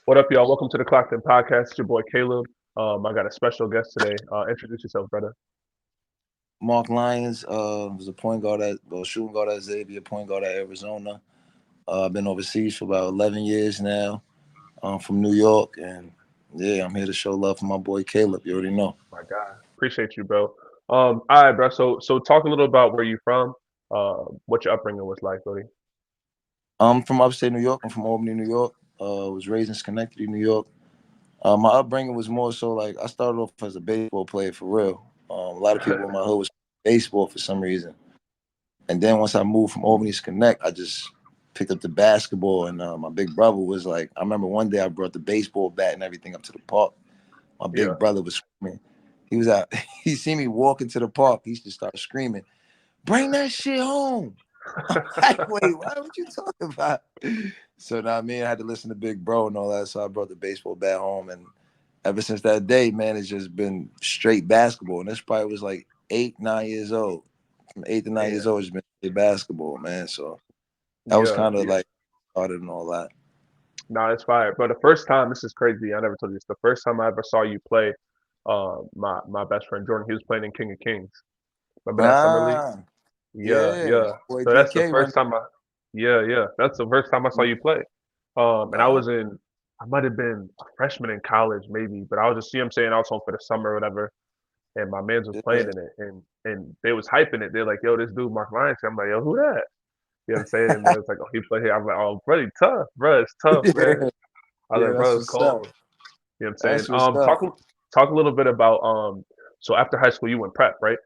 What up, y'all? Welcome to the Clocked In Podcast. It's your boy Caleb. I got a special guest today. Introduce yourself, brother. Mark Lyons was a point guard shooting guard at Xavier, point guard at Arizona. I've been overseas for about 11 years now. I'm from New York, and yeah, I'm here to show love for my boy Caleb. You already know. My God, appreciate you, bro. All right, bro. So talk a little about where you from. What your upbringing was like, buddy. I'm from upstate New York. I'm from Albany, New York. Was raised in Schenectady, New York. My upbringing was more so like I started off as a baseball player for real. A lot of people in my hood was baseball for some reason. And then once I moved from Albany to Connect, I just picked up the basketball. And my big brother was like, I remember one day I brought the baseball bat and everything up to the park. My Yeah. big brother was screaming. He was out. He seen me walk into the park. He just started screaming, "Bring that shit home!" I'm like, "Wait, what you talking about?" So now me, I had to listen to Big Bro and all that. So I brought the baseball bat home, and ever since that day, man, it's just been straight basketball. And this probably was like 8, 9 years old. From 8 to 9 years Man. old, it's been straight basketball, man. So that was Yeah. kind of Yeah. like started and all that. Nah, it's fire. But the first time, this is crazy. I never told you this. The first time I ever saw you play, my best friend Jordan, he was playing in King of Kings. Remember that summer league? Ah, Yeah, yeah, yeah. boy, So that's the DK first run. time I. Yeah, yeah. That's the first time I saw you play. And Uh, I might have been a freshman in college, maybe, but I was just, you know what I'm saying, I was home for the summer or whatever, and my mans was playing yeah. in it, and they was hyping it. They're like, yo, this dude, Mark Lyons. I'm like, yo, who that? You know what I'm saying? And they was like, oh, he play here. I'm like, oh, pretty tough, bro. It's tough, man. Yeah, I was yeah, like, that's bro, it's what's up. cold. You know what I'm saying? That's what's up. Talk a little bit about so after high school you went prep, right?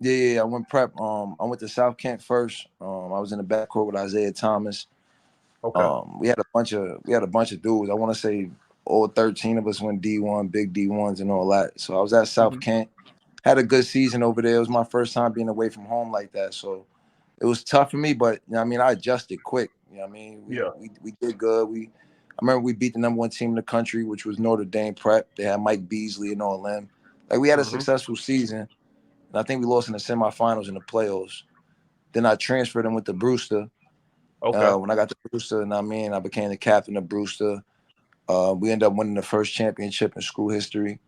Yeah, yeah, I went prep. I went to South Kent first. I was in the backcourt with Isaiah Thomas. Okay. We had a bunch of dudes. I want to say all 13 of us went D1, big D1s and all that. So I was at South Hmm. Kent. Had a good season over there. It was my first time being away from home like that. So it was tough for me, but you know, what I mean, I adjusted quick. You know what I mean? We Yeah. we we did good. I remember we beat the number one team in the country, which was Notre Dame Prep. They had Mike Beasley and all them. Like we had a Hmm. successful season. And I think we lost in the semifinals and the playoffs. Then I transferred and went to Brewster. Okay. When I got to Brewster, and I became the captain of Brewster. We ended up winning the first championship in school history.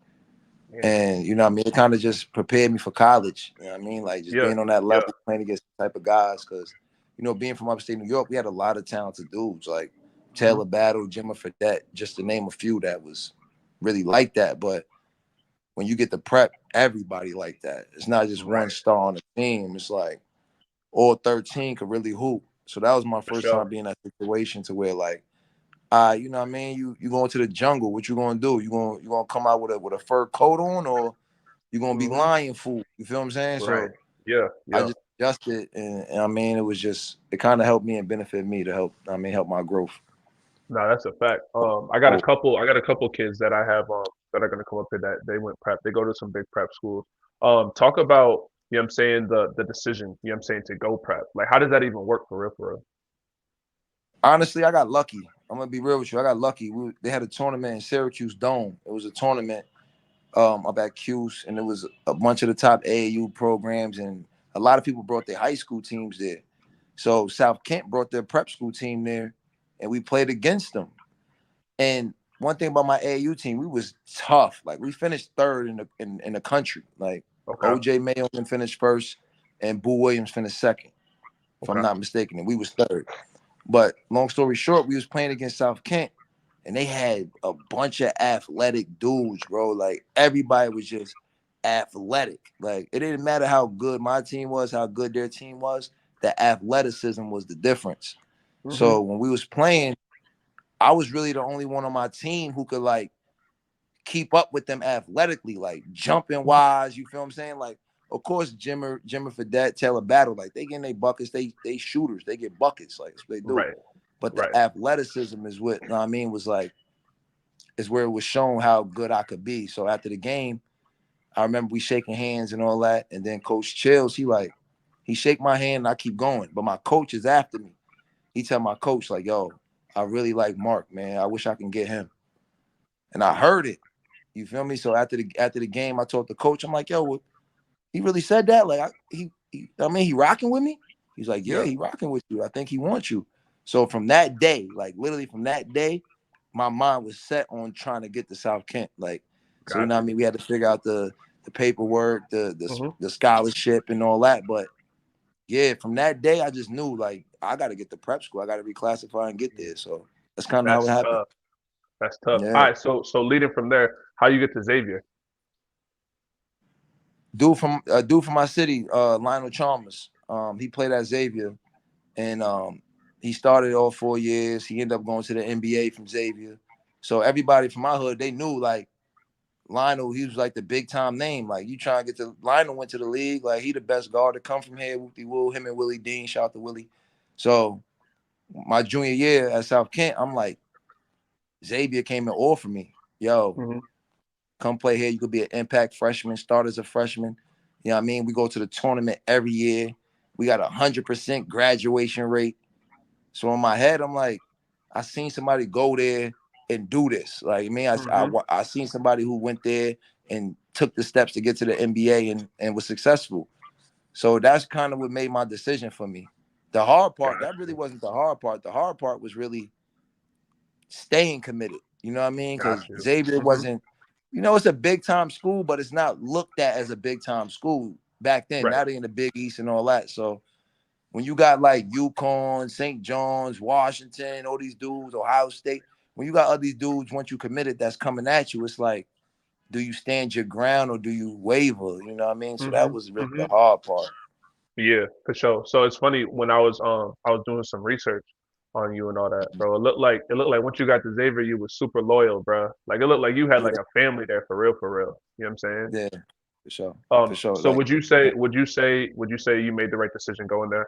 Yeah. And you know what I mean? It kind of just prepared me for college. You know what I mean? Like just Yeah. being on that Yeah. level, playing against the type of guys. Because, being from upstate New York, we had a lot of talented dudes like Hmm. Taylor Battle, Jimmy Fredette, just to name a few that was really like that. But when you get to prep, everybody like that. It's not just one Right. star on the team. It's like all 13 could really hoop. So that was my For first time sure. being in that situation to where like, you know what I mean? You going to the jungle, what you gonna do? You gonna come out with a fur coat on, or you gonna be Hmm. lion food? You feel what I'm saying? Right. So Yeah. I Yeah. just adjusted and I mean it kind of helped me and benefited me to help my growth. No, that's a fact. Oh, I got a couple kids that I have that are gonna come up here that they went prep. They go to some big prep schools. Talk about, you know what I'm saying, the decision, you know what I'm saying, to go prep. Like how does that even work for real for real? honestly, I got lucky. I'm gonna be real with you. I got lucky. They had a tournament in Syracuse Dome. It was a tournament up at Cuse, and it was a bunch of the top AAU programs, and a lot of people brought their high school teams there. So South Kent brought their prep school team there, and we played against them. And one thing about my AAU team, we was tough. Like we finished third in the country. Like Okay. OJ Mayoman finished first, and Boo Williams finished second, if I'm Okay. not mistaken. And we was third. But long story short, we was playing against South Kent, and they had a bunch of athletic dudes, bro. Like everybody was just athletic. Like it didn't matter how good my team was, how good their team was. The athleticism was the difference. Hmm. So when we was playing, I was really the only one on my team who could like keep up with them athletically, like jumping wise. You feel what I'm saying? Like, of course, Jimmer Fredette, Taylor Battle, like they getting their buckets, they shooters, they get buckets, like that's what they do. Right. But the Right. athleticism is what you know what I mean was like is where it was shown how good I could be. So after the game, I remember we shaking hands and all that, and then Coach Chills, he shake my hand and I keep going, but my coach is after me. He tell my coach like, "Yo, I really like Mark, man. I wish I can get him." And I heard it. You feel me? So after the game, I told the coach, I'm like, "Yo, what, he really said that? Like, he rocking with me?" He's like, "Yeah, Yeah. he rocking with you. I think he wants you." So from that day, like literally from that day, my mind was set on trying to get to South Kent. Like, so you Got know what I you. mean? We had to figure out the paperwork, Hmm. the scholarship and all that. But yeah, from that day I just knew like I gotta get to prep school. I gotta reclassify and get there. So that's kind of how it That's happened. tough. That's tough. All Yeah. right, so leading from there, how you get to Xavier? Dude from my city, Lionel Chalmers. He played at Xavier, and he started all 4 years. He ended up going to the NBA from Xavier. So everybody from my hood, they knew like Lionel. He was like the big time name. Like you trying to get to Lionel went to the league. Like he the best guard to come from here. Whoopty woo. Him and Willie Dean. Shout out to Willie. So my junior year at South Kent, I'm like Xavier came and offered me, yo, Hmm. come play here. You could be an impact freshman, start as a freshman. You know what I mean? We go to the tournament every year. We got 100% graduation rate. So in my head, I'm like, I seen somebody go there and do this. Like, I mean, Hmm. I seen somebody who went there and took the steps to get to the NBA and was successful. So that's kind of what made my decision for me. The hard part, Got that really you. wasn't the hard part. The hard part was really staying committed. You know what I mean? Got Because you. Xavier Hmm. wasn't, it's a big time school, but it's not looked at as a big time school back then. Right. Now they in the Big East and all that. So when you got like UConn, St. John's, Washington, all these dudes, Ohio State, when you got all these dudes, once you committed, that's coming at you, it's like, do you stand your ground or do you waver? You know what I mean? So Hmm. that was really Hmm. the hard part. Yeah, for sure. So it's funny when I was doing some research on you and all that, bro. It looked like once you got to Xavier, you was super loyal, bro. Like it looked like you had Yeah, like a family there for real, for real. You know what I'm saying? yeah, for sure. For sure. So Like, would you say you made the right decision going there?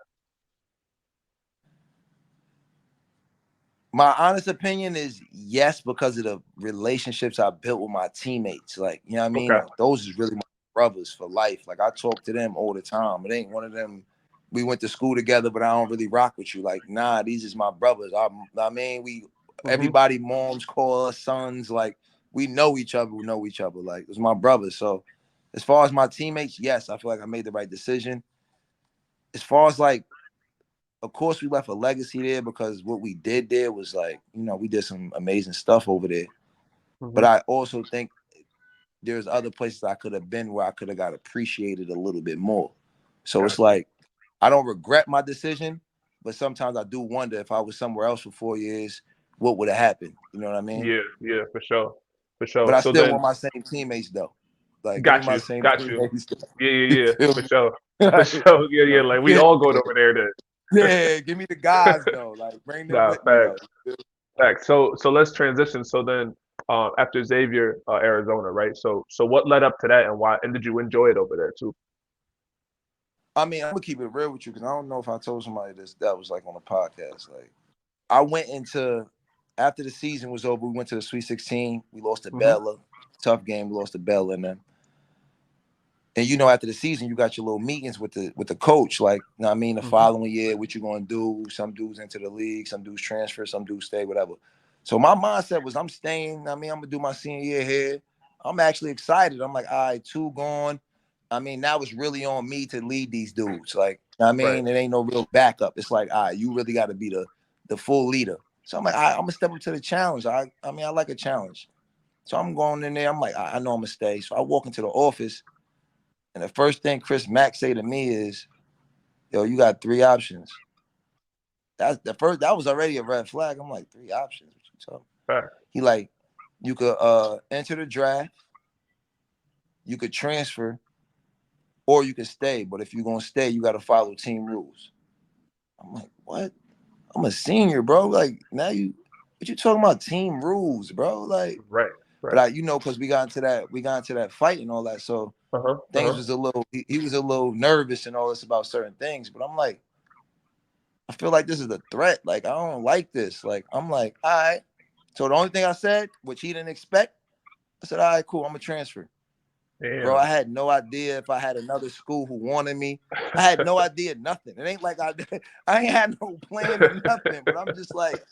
my honest opinion is yes, because of the relationships I built with my teammates. Like, you know what I mean? Okay. Those is really my brothers for life. Like, I talk to them all the time. It ain't one of them. We went to school together, but I don't really rock with you. Like, nah, these is my brothers. I mean, Hmm. everybody, moms call us sons. Like, we know each other. We know each other. Like, it's my brothers. So, as far as my teammates, yes, I feel like I made the right decision. As far as like, of course, we left a legacy there because what we did there was like, we did some amazing stuff over there. But Hmm. I also think there's other places I could have been where I could have got appreciated a little bit more. So it's Got you. like, I don't regret my decision, but sometimes I do wonder if I was somewhere else for 4 years, what would have happened? You know what I mean? Yeah, yeah, for sure. For But sure. I So still then want my same teammates though. Like, give me got my you, same got you. teammates. Yeah, You yeah, yeah, feel for me? sure. For Like, sure. Yeah, yeah. Like we yeah, all going over there then. yeah, give me the guys though. Like, bring them Nah, with me though. facts. Facts. So let's transition. So then after Xavier, Arizona, right? So what led up to that and why and did you enjoy it over there too? I mean, I'm gonna keep it real with you because I don't know if I told somebody this that was like on a podcast. Like, I went into after the season was over, we went to the Sweet 16. We lost to Hmm. Bella. Tough game. We lost to Bella, and then after the season, you got your little meetings with the coach. Like, you know what I mean, the Hmm. following year, what you gonna do? Some dudes into the league, some dudes transfer, some dudes stay, whatever. So my mindset was, I'm staying. I mean, I'm gonna do my senior year here. I'm actually excited. I'm like, all right, two gone. I mean, now it's really on me to lead these dudes. Like, you know what I Right. mean, it ain't no real backup. It's like, all right, you really got to be the full leader. So I'm like, all right, I'm gonna step up to the challenge. I mean, I like a challenge. So I'm going in there. I'm like, I know I'm gonna stay. So I walk into the office. And the first thing Chris Mack say to me is, "Yo, you got three options." That's the first. That was already a red flag. I'm like, three options. What you talking? Fact. He like, you could enter the draft, you could transfer, or you could stay. But if you're gonna stay, you got to follow team rules. I'm like, what? I'm a senior, bro. Like now what you talking about team rules, bro? Like, Right. but Right. because we got into that fight and all that. So Uh-huh. things Uh-huh. was a little. He was a little nervous and all this about certain things. But I'm like, I feel like this is a threat. Like, I don't like this. Like, I'm like, all right. So the only thing I said, which he didn't expect, I said, all right, cool. I'm gonna transfer. Bro, Damn. I had no idea if I had another school who wanted me. I had no idea, nothing. It ain't like I ain't had no plan or nothing. But I'm just like,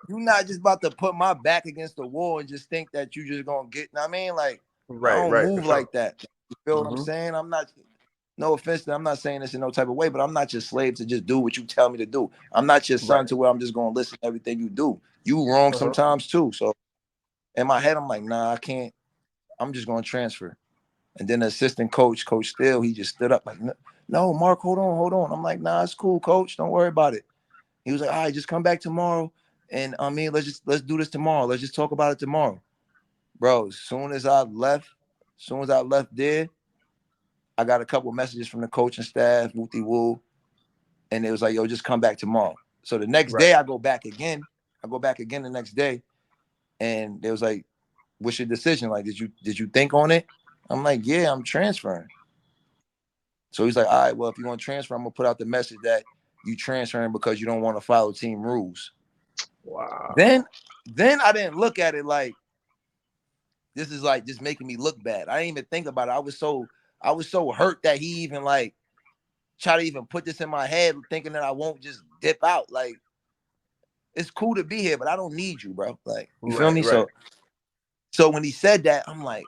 you're not just about to put my back against the wall and just think that you just gonna get. I mean, like, I Right, don't right, for move sure. like that. You feel what I'm Hmm. saying? I'm not. No offense, I'm not saying this in no type of way, but I'm not your slave to just do what you tell me to do. I'm not your son Right. to where I'm just gonna listen to everything you do. You wrong Uh-huh. sometimes too. So In my head, I'm like, nah, I can't. I'm just gonna transfer. And then the assistant coach, Coach Steele, he just stood up like, no, Mark, hold on, hold on. I'm like, nah, it's cool, coach. Don't worry about it. He was like, all right, just come back tomorrow. And I mean, let's do this tomorrow. Let's just talk about it tomorrow. Bro, as soon as I left there, I got a couple messages from the coaching staff, Wooty Woo, and it was like, yo, just come back tomorrow. So the next Right. day I go back again. I go back again the next day, and they was like, what's your decision? Like, did you think on it? I'm like, yeah, I'm transferring. So he's like, all right, well, if you're gonna transfer, I'm gonna put out the message that you transferring because you don't want to follow team rules. Wow. Then then I didn't look at it like this is like just making me look bad. I didn't even think about it. I was so hurt that he even like try to even put this in my head, thinking that I won't just dip out. Like, it's cool to be here, but I don't need you, bro. Like, you feel Right. me? Right. So when he said that, I'm like,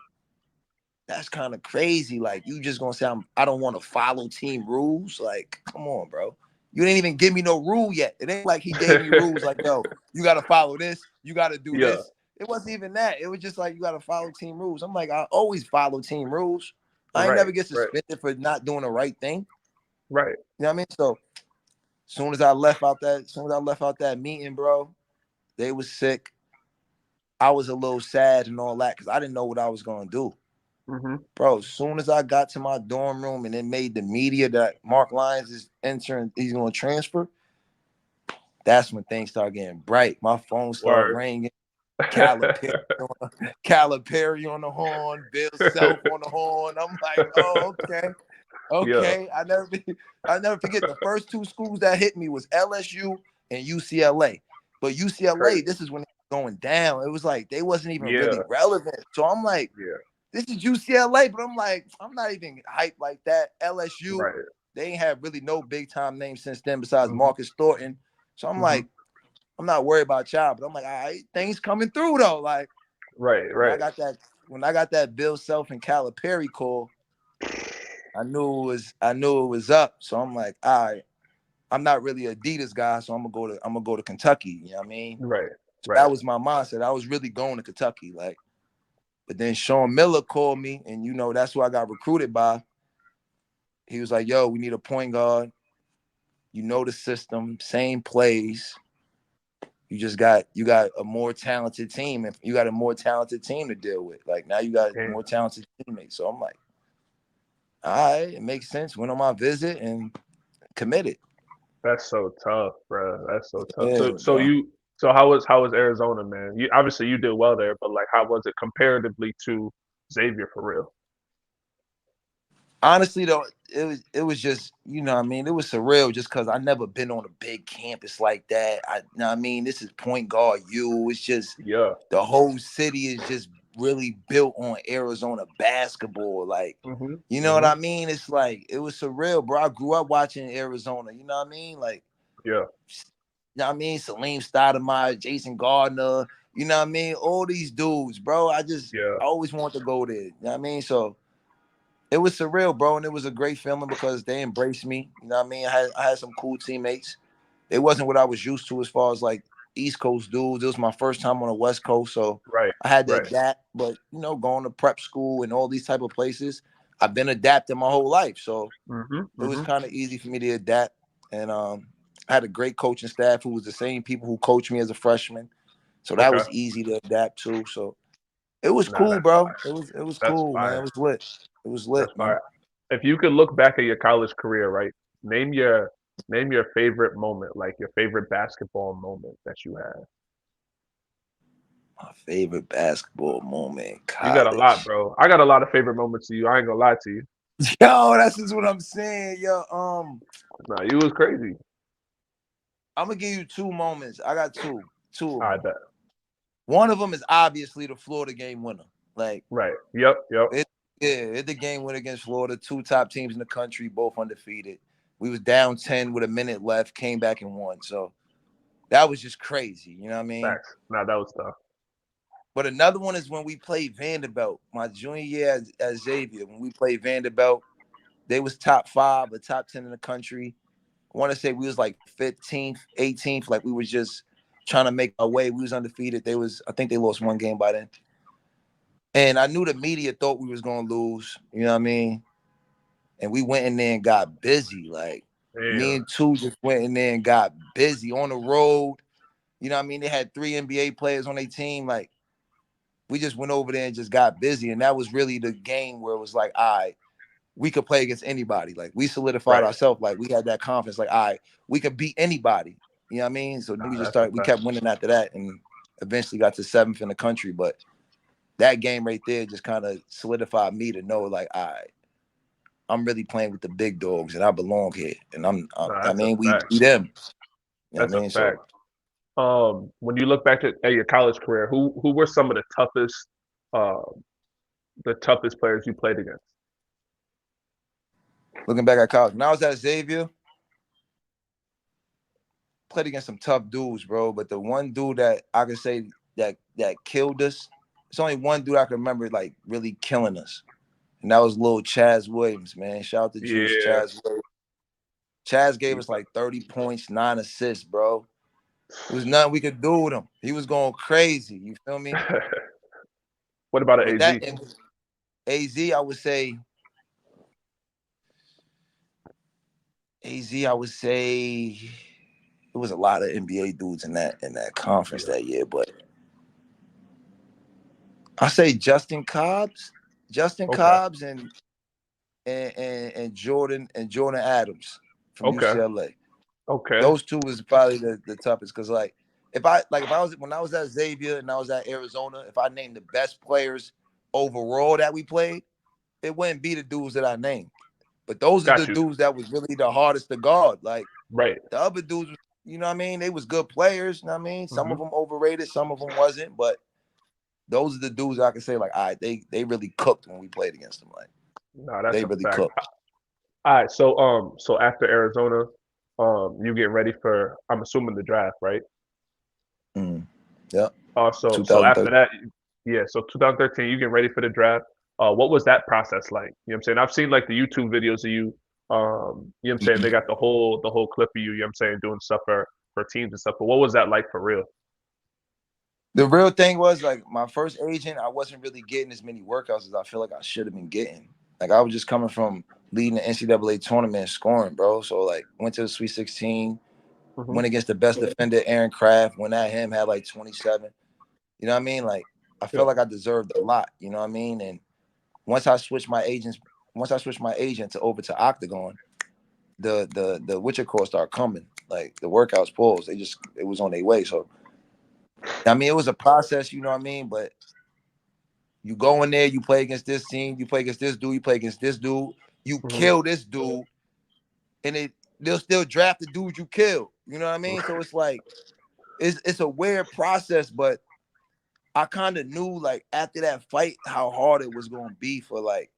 that's kind of crazy. Like, you just gonna say I don't want to follow team rules? Like, come on, bro. You didn't even give me no rule yet. It ain't like he gave me rules like, yo, you gotta follow this, you gotta do Yeah. this. It wasn't even that. It was just like you gotta follow team rules. I'm like, I always follow team rules. I ain't Right. never get Right. suspended for not doing the right thing. Right. You know what I mean? So as soon as I left out that meeting, bro, they was sick. I was a little sad and all that because I didn't know what I was gonna do. Mhm. Bro, as soon as I got to my dorm room and it made the media that Mark Lyons is entering, he's gonna transfer, that's when things start getting bright. My phone started Word. ringing. Calipari Calipari on the horn, Bill Self on the horn. I'm like, oh, okay. Yeah. Okay. I never forget the first two schools that hit me was LSU and UCLA. But UCLA, Crazy. this is when it was going down. It was like they wasn't even really Yeah. relevant. So I'm like, Yeah. this is UCLA, but I'm like, I'm not even hyped like that. LSU, Right. they ain't had really no big time names since then besides Mhm. Marcus Thornton. So I'm Mhm. like, I'm not worried about y'all, but I'm like, all right, things coming through though. Like Right. when I Right. got that, when I got that Bill Self and Calipari call, I knew it was up. So I'm like, all right, I'm not really a Adidas guy, so I'm gonna go to Kentucky. You know what I mean? Right. So Right. that was my mindset. I was really going to Kentucky, like. But then Sean Miller called me, and that's who I got recruited by. He was like, "Yo, we need a point guard. You know the system, same plays. You got a more talented team, and you got a more talented team to deal with. Like now you got Damn. more talented teammates." So I'm like, all right, it makes sense. Went on my visit and committed. That's so tough, bro. That's so tough. Yeah, So bro. you so how was Arizona, man? You obviously you did well there, but like how was it comparatively to Xavier for real? Honestly though, it was just, what I mean, it was surreal just because I never been on a big campus like that. I mean, this is point guard U. It's just Yeah. the whole city is just really built on Arizona basketball. Like, Mhm. you know what Mhm. I mean? It's like it was surreal, bro. I grew up watching Arizona. You know what I mean? Like, Yeah. you know what I mean? Salim Stoudemire, Jason Gardner. You know what I mean? All these dudes, bro. Yeah. I always wanted to go there. You know what I mean? So it was surreal, bro, and it was a great feeling because they embraced me. You know what I mean? I had some cool teammates. It wasn't what I was used to as far as like East Coast dudes. It was my first time on the West Coast, so Right. I had to Right. adapt. But going to prep school and all these type of places, I've been adapting my whole life, so Mhm. it was Mhm. kind of easy for me to adapt. And I had a great coaching staff who was the same people who coached me as a freshman, so that Okay. was easy to adapt to. So it was Nah, cool, that's bro. fire. It was That's cool, man. It fire. was lit. It was That's lit, man. fire. If you could look back at your college career, right? Name your name your favorite moment, like your favorite basketball moment that you had. My favorite basketball moment in You got a lot, college. bro. I got a lot of favorite moments to you. I ain't gonna lie to you. Yo, that's just what I'm saying. Yo, Nah, you was crazy. I'm gonna give you two moments. I got two of I them. bet. One of them is obviously the Florida game winner. Like, Right. Yep. Yep. it, yeah, it's the game winner against Florida. Two top teams in the country, both undefeated. We was down 10 with a minute left, came back and won. So that was just crazy. You know what I mean? Facts. Nah, that was tough. But another one is when we played Vanderbilt, my junior year at Xavier. When we played Vanderbilt, they was top five or top 10 in the country. I want to say we was like 15th, 18th, like we was just trying to make our way. We was undefeated. I think they lost one game by then. And I knew the media thought we was gonna lose. You know what I mean? And we went in there and got busy. Like me Damn. and two just went in there and got busy on the road. You know what I mean? They had 3 NBA players on their team. Like we just went over there and just got busy. And that was really the game where it was like, all right, we could play against anybody. Like we solidified Right. ourselves. Like we had that confidence. Like, all right, we could beat anybody. You know what I mean? So Nah, we just that's a started. We fact. kept winning after that, and eventually got to seventh in the country. But that game right there just kind of solidified me to know, like, all right, I'm really playing with the big dogs, and I belong here. And Nah, I that's a mean, we fact. beat them. You know That's what I a mean? fact. So When you look back at your college career, who were some of uh, the toughest players you played against? looking back at college, when I was at Xavier, played against some tough dudes, bro. But the one dude that I can say that killed us, it's only one dude I can remember like really killing us. And that was little Chaz Williams, man. Shout out to Juice Yeah. Chaz Williams. Chaz gave He- us like 30 points, 9 assists, bro. It was nothing we could do with him. He was going crazy. You feel me? What about an But AZ? that AZ, I would say AZ, I would say it was a lot of NBA dudes in that conference Yeah. that year. But I say Justin Okay. Cobbs and Jordan Adams from Okay. UCLA. Okay. Those two was probably the toughest because like if I was when I was at Xavier and I was at Arizona, if I named the best players overall that we played, it wouldn't be the dudes that I named. But those are the Got you. dudes that was really the hardest to guard. Like Right. the other dudes, you know what I mean? They was good players, you know what I mean? Some of Hmm. them overrated, some of them wasn't, but those are the dudes I can say like, all right, they really cooked when we played against them. Like No, that's they a really fact. cooked. All right. So after Arizona, you get ready for I'm assuming the draft, right? Mm. Yeah, So after 2013. that, yeah. So 2013, you get ready for the draft. What was that process like? You know what I'm saying? I've seen like the YouTube videos of you. You know what I'm saying? They got the whole clip of you. You know what I'm saying? Doing stuff for teams and stuff. But what was that like for real? The real thing was like my first agent, I wasn't really getting as many workouts as I feel like I should have been getting. Like I was just coming from leading the NCAA tournament and scoring, bro. So like went to the Sweet 16, Hmm. went against the best defender, Aaron Craft, went at him, had like 27. You know what I mean? Like I Yeah. felt like I deserved a lot, you know what I mean? And once I switched my agents, once I switched my agent to over to Octagon, the Witcher calls started coming. Like the workouts pulls, it was on their way. So I mean it was a process, you know what I mean? But you go in there, you play against this team, you play against this dude, you play against this dude, you Hmm. kill this dude, and they'll still draft the dude you kill. You know what I mean? So it's like it's a weird process, but I kind of knew like after that fight how hard it was gonna be for like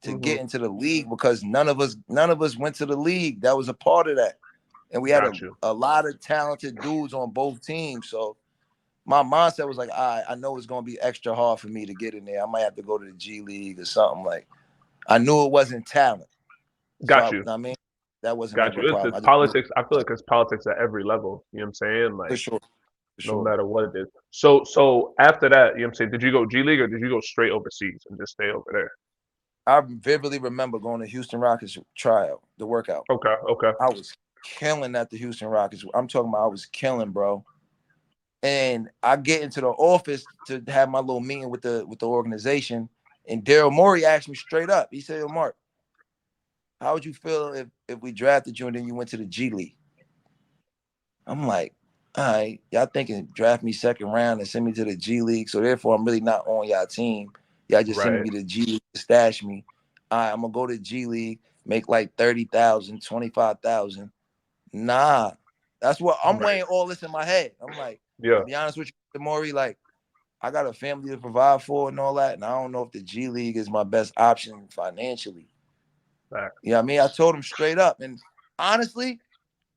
to Hmm. get into the league because none of us went to the league. That was a part of that. And we had Got you. a lot of talented dudes on both teams. So my mindset was like, all right, I know it's gonna be extra hard for me to get in there. I might have to go to the G League or something. Like I knew it wasn't talent. So Got you. I mean, that wasn't Got never a you. It's problem. I just knew politics. I feel like it's politics at every level. You know what I'm saying? for Like sure, for no sure. matter what it is. So after that, you know what I'm saying? Did you go G League or did you go straight overseas and just stay over there? I vividly remember going to Houston Rockets tryout, the workout. Okay. Okay. I was killing at the Houston Rockets. I'm talking about I was killing, bro. And I get into the office to have my little meeting with the organization. And Daryl Morey asked me straight up. He said, "Yo, Mark, how would you feel if we drafted you and then you went to the G League?" I'm like, all right, y'all thinking draft me second round and send me to the G League. So therefore, I'm really not on y'all team. Y'all just sending Right. me to the G League to stash me. All right, I'm gonna go to the G League, make like 30,000, 25,000. Nah, that's what I'm Right. weighing all this in my head. I'm like, to Yeah. be honest with you, Maury, like I got a family to provide for and all that, and I don't know if the G League is my best option financially. Fact. You know what I mean? I told him straight up, and honestly,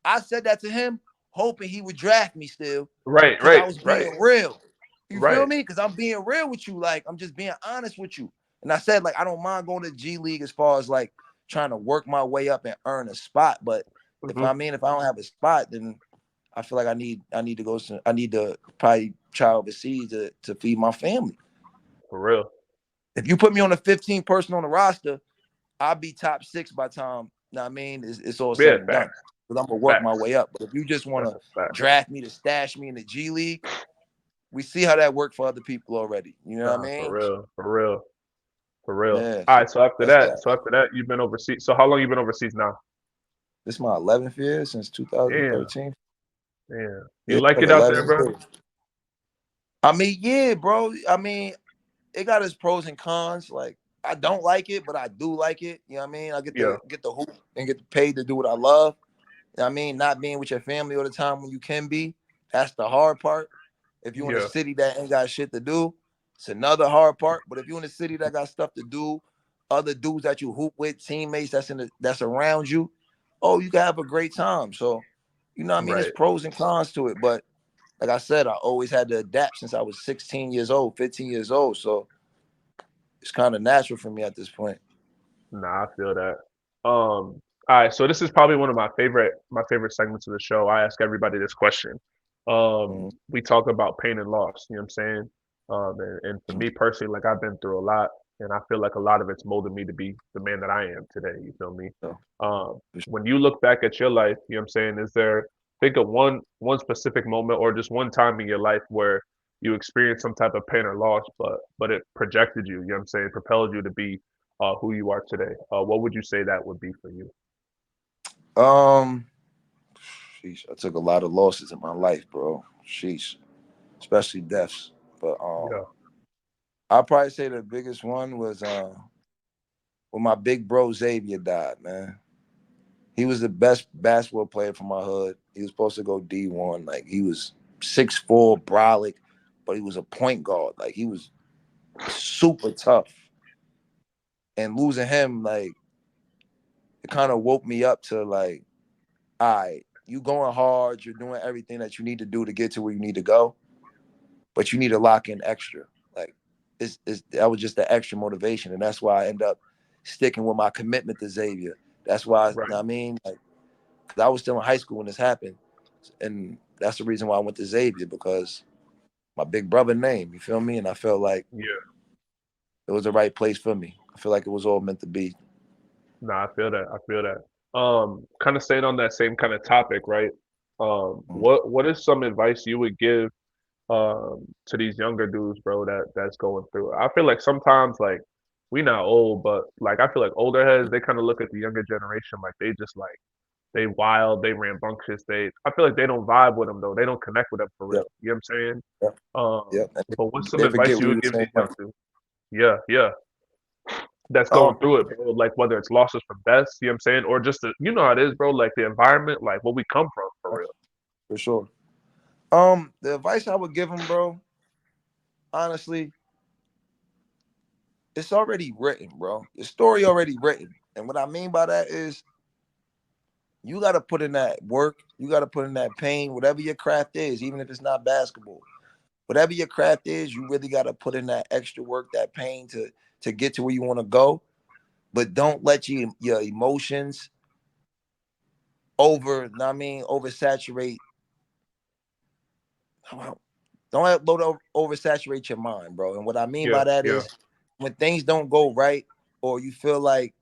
I said that to him, hoping he would draft me still, Right. because I Right. was Right. being real. You feel Right. me? Because I'm being real with you. Like I'm just being honest with you. And I said, like, I don't mind going to G League as far as like trying to work my way up and earn a spot. But Hmm. if I don't have a spot, then I feel like I need to probably try overseas to feed my family. For real. If you put me on the 15 person on the roster, I'll be top 6 by the time, you know what I mean, it's all said Yeah, and done. facts. Because I'm gonna work my Facts. way up. But if you just want That's to a fact. draft me to stash me in the G League, we see how that worked for other people already. You know what I Nah, for mean? real. For real. For real. Yeah, All so right. So after that's that, that. so after that, you've been overseas. So how long you been overseas now? This is my 11th year since Damn. 2013. Damn. You Yeah, like like it out 11 there, bro? years. I mean, yeah, bro. I mean, it got its pros and cons. Like, I don't like it, but I do like it. You know what I mean? I Yeah. get the hoop and get paid to do what I love. You know what I mean? Not being with your family all the time when you can be. That's the hard part. If you're in a Yeah. city that ain't got shit to do, it's another hard part. But if you're in a city that got stuff to do, other dudes that you hoop with, teammates that's around you, oh, you can have a great time. So, you know what I mean? There's Right. pros and cons to it. But like I said, I always had to adapt since I was 16 years old, 15 years old. So it's kind of natural for me at this point. Nah, I feel that. All right, so this is probably one of my favorite segments of the show. I ask everybody this question. Mhm. We talk about pain and loss, you know what I'm saying? And for me personally, like I've been through a lot, and I feel like a lot of it's molded me to be the man that I am today, you feel me? So, for sure. When you look back at your life, you know what I'm saying, is there think of one specific moment or just one time in your life where you experienced some type of pain or loss, but it projected you, you know what I'm saying, propelled you to be who you are today. What would you say that would be for you? Um, sheesh, I took a lot of losses in my life, bro. Sheesh, especially deaths. But Yeah, I'll probably say the biggest one was when my big bro Xavier died, man. He was the best basketball player for my hood. He was supposed to go D1. Like he was 6'4", brolic, but he was a point guard. Like he was super tough. And losing him, like, it kind of woke me up to like, all right, you going hard, you're doing everything that you need to do to get to where you need to go, but you need to lock in extra. Like, that was just the extra motivation, and that's why I end up sticking with my commitment to Xavier. That's why, you right. know what I mean, like, because I was still in high school when this happened, and that's the reason why I went to Xavier because my big brother name, you feel me, and I felt like Yeah. it was the right place for me. I feel like it was all meant to be. Nah, I feel that. I feel that. Kind of staying on that same kind of topic, right? Mhm. What is some advice you would give to these younger dudes, bro, that's going through it? I feel like sometimes like we not old, but like I feel like older heads, they kind of look at the younger generation like they just like they wild, they rambunctious, they I feel like they don't vibe with them though. They don't connect with them for real. Yep, You know what I'm saying? yep, yep. And But what's some they forget advice you we would the give same these way. young dudes? Yeah, yeah. That's Um, going through it, bro. Like whether it's losses from deaths, you know what I'm saying? Or just the, you know how it is, bro, like the environment, like where we come from for real. for sure. The advice I would give him, bro, honestly, it's already written, bro. The story already written. And what I mean by that is you gotta put in that work, you gotta put in that pain, whatever your craft is, even if it's not basketball. Whatever your craft is, you really gotta put in that extra work, that pain to get to where you want to go. But don't let your emotions know what I mean, oversaturate. Don't oversaturate your mind, bro. And what I mean Yeah, by that yeah, is when things don't go right, or you feel like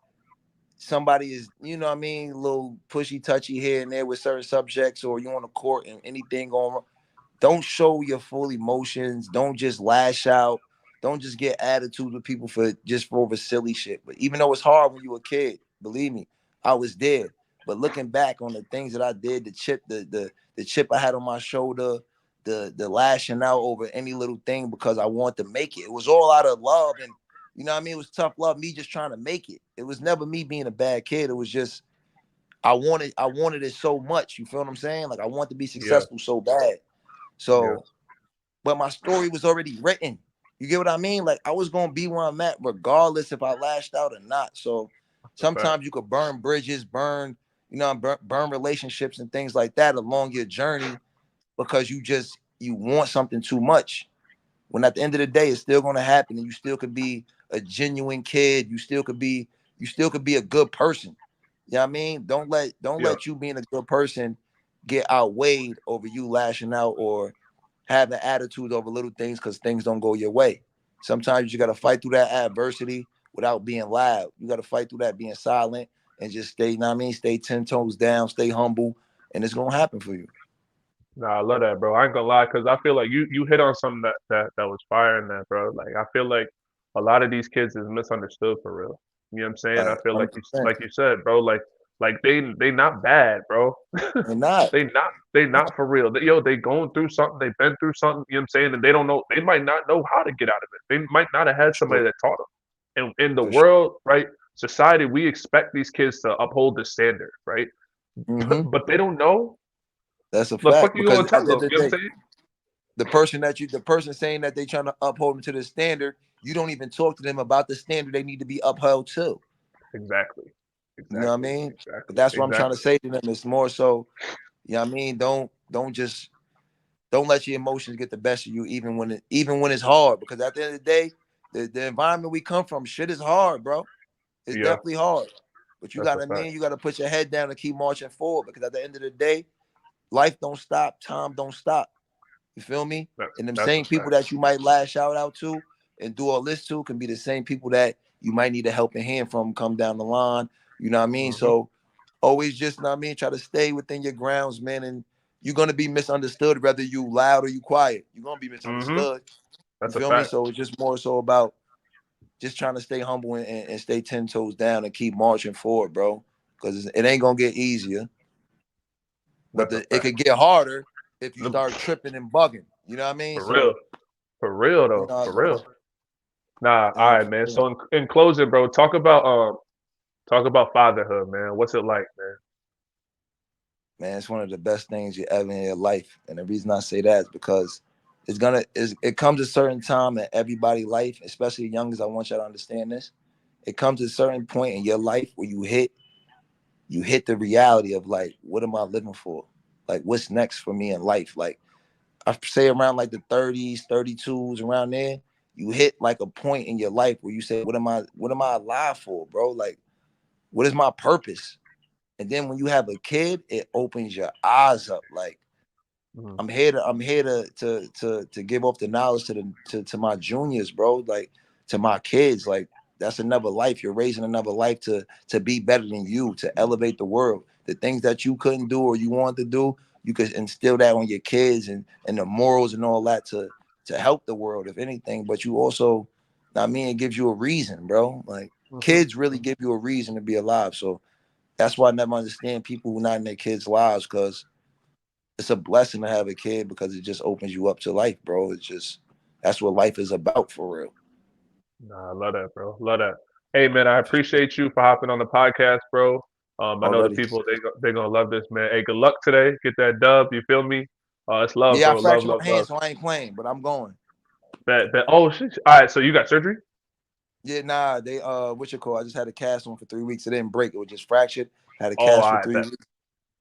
somebody is, you know what I mean, a little pushy touchy here and there with certain subjects, or you on the court and anything going wrong, don't show your full emotions. Don't just lash out. Don't just get attitude with people for over silly shit. But even though it's hard when you were a kid, believe me, I was there. But looking back on the things that I did, the chip I had on my shoulder, the lashing out over any little thing because I wanted to make it. It was all out of love, and you know what I mean. It was tough love, me just trying to make it. It was never me being a bad kid. It was just I wanted it so much. You feel what I'm saying? Like I want to be yeah, successful so bad. yeah. So, but my story was already written. You get what I mean? Like I was gonna be where I'm at, regardless if I lashed out or not. So That's a fact. sometimes you could burn bridges, burn relationships and things like that along your journey because you want something too much. When at the end of the day, it's still gonna happen, and you still could be a genuine kid. You still could be a good person. You know what I mean? Don't Yeah, let you being a good person get outweighed over you lashing out or having attitudes over little things because things don't go your way. Sometimes you got to fight through that adversity without being loud. You got to fight through that being silent and just stay, you know what I mean? Stay 10 toes down, stay humble, and it's going to happen for you. Nah, I love that, bro. I ain't gonna lie, cause I feel like you hit on something that was fire in that, bro. Like I feel like a lot of these kids is misunderstood for real. You know what I'm saying? I feel like you 100%. like you said, bro. Like they not bad, bro. They're not. They not for real. They going through something. They've been through something. You know what I'm saying? And they don't know. They might not know how to get out of it. They might not have had somebody Sure. that taught them. And in the For sure. world, right? Society, we expect these kids to uphold the standard, right? Hmm. But they don't know. That's a The fuck fact. you Because gonna at tell the them? end of You know the what day, I'm saying? the person saying that they trying to uphold them to the standard, you don't even talk to them about the standard they need to be upheld to. Exactly. You know what I Exactly. mean? But Exactly. that's what I'm trying to Exactly. say to them. It's more so, you know what I mean? Don't just don't let your emotions get the best of you, even when it's hard. Because at the end of the day, the environment we come from, shit is hard, bro. It's Yeah, definitely hard. But you that's a gotta fact. mean you gotta put your head down and keep marching forward. Because at the end of the day, life don't stop, time don't stop. You feel me? And them That's a same people fact. that you might lash out to and do all this to can be the same people that you might need a helping hand from come down the line. You know what I mean? Hmm. So always just, you know what I mean, try to stay within your grounds, man. And you're gonna be misunderstood whether you loud or you quiet. You're gonna be Hmm. misunderstood. You That's a feel me? fact. So it's just more so about just trying to stay humble and stay 10 toes down and keep marching forward, bro. Because it ain't gonna get easier, but That's a it fact. could get harder if you The- start tripping and bugging. You know what I mean? For real. So For real you though. know, For real. Nah. you All know, right, man. So in closing, bro, talk about fatherhood, man. What's it like, man? man, it's one of the best things you ever in your life. And the reason I say that is because it comes a certain time in everybody's life, especially youngers. I want y'all to understand this. It comes to a certain point in your life where you hit the reality of like, what am I living for? Like, what's next for me in life? Like, I say around like the 30s, 32s, around there, you hit like a point in your life where you say, what am I alive for, bro? Like, what is my purpose? And then when you have a kid, it opens your eyes up. Like, Hmm. I'm here to give off the knowledge to my juniors, bro. Like, to my kids. Like, that's another life. You're raising another life to be better than you, to elevate the world. The things that you couldn't do or you wanted to do, you could instill that on your kids and the morals and all that to help the world, if anything. But you also, I mean, it gives you a reason, bro. Like, Hmm. kids really give you a reason to be alive. So that's why I never understand people who not in their kids' lives, because it's a blessing to have a kid because it just opens you up to life, bro. It's just that's what life is about for real. Nah, I love that, bro. Love that. Hey, man, I appreciate you for hopping on the podcast, bro. I know the Already. people they gonna love this, man. Hey, good luck today. Get that dub. You feel me? It's love, Yeah, I bro. Love, fractured love, my love. hand, so I ain't playing, but I'm going. Bet. Oh shit. All right. So you got surgery? Yeah, nah, they what you call? I just had a cast on for 3 weeks. It didn't break. It was just fractured. Had a Oh, cast all for right. three Bet. weeks.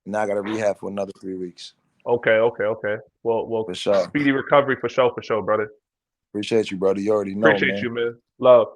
Now I got to rehab for another 3 weeks. Okay. Well, For sure. speedy recovery for sure, brother. Appreciate you, brother. You already know, Appreciate man. you, man. Love.